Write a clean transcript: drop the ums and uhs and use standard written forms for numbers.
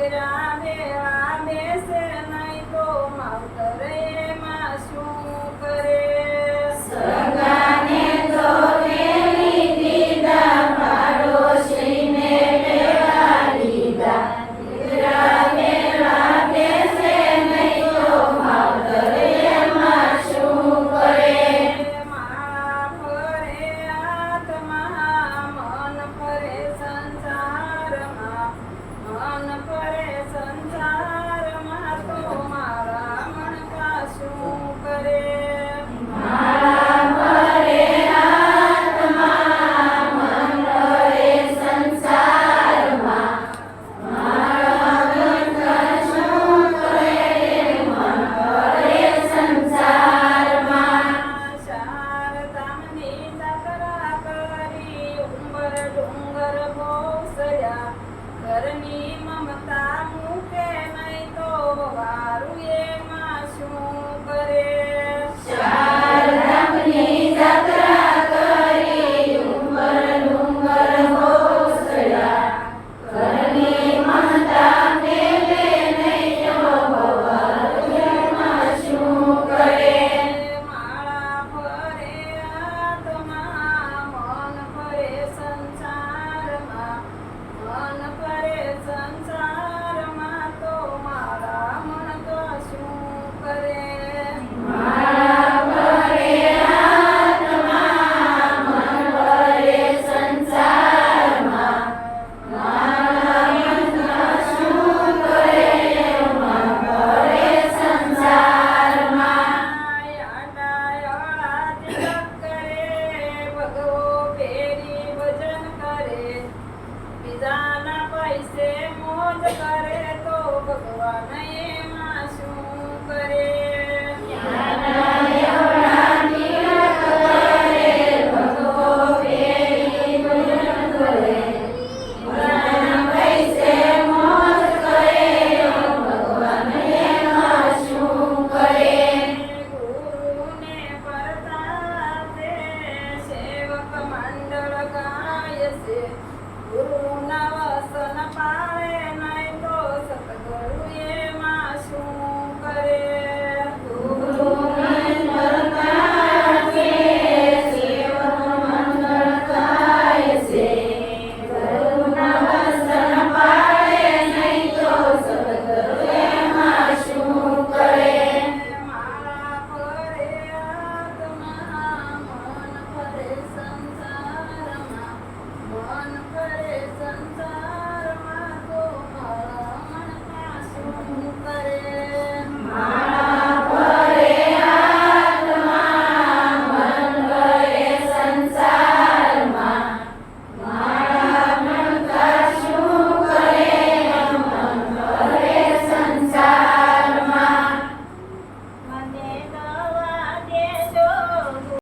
દીકરા વેળા બેસે નહીં તો માવતર એમાં શું કરે? સગાને તો વેલી દીધા, પાડોશીને વેલા લીધા. દીકરા વેલા બેસે નહીં તો માવતર એમાં શું કરે? માળા ફરે આત્મા, મન ફરે સંસારમાં, મન ફરે સંસારમાં તો મારા મણકા શું કરે? માળા ફરે આત્મા, મન ફરે સંસારમાં. મારા મનકા શું કરે? મન ફરે સંસારમાં. શારદામની જાત્રા કરી, ઉંબર ડુંગર ભોસડ્યા. ઘરની મમતા મૂકે નહીં તો વારું એમાં શું કરે? શારદામની જાત્રા કરી, ઉંબર ડુંગર ભોસડ્યા. ઘરની મમતા મેલે નહીં તો વારુમાં શું કરે? માળા ફરે આત્મા, મન ફરે સંસારમાં, મન ફરે સંસારમાં તો મારા મણકા શું કરે? માળા ફરે આત્મા, મન ફરે સંસારમાં. મારા મનકા શું કરે? મન ફરે સંસારમાં. આડાયળા તિલક કરે, ભગવો ફેરી ભજન કરે. બીજાના પૈસે મોજ કરે તો ભગવાન એમાં શું કરે? યાના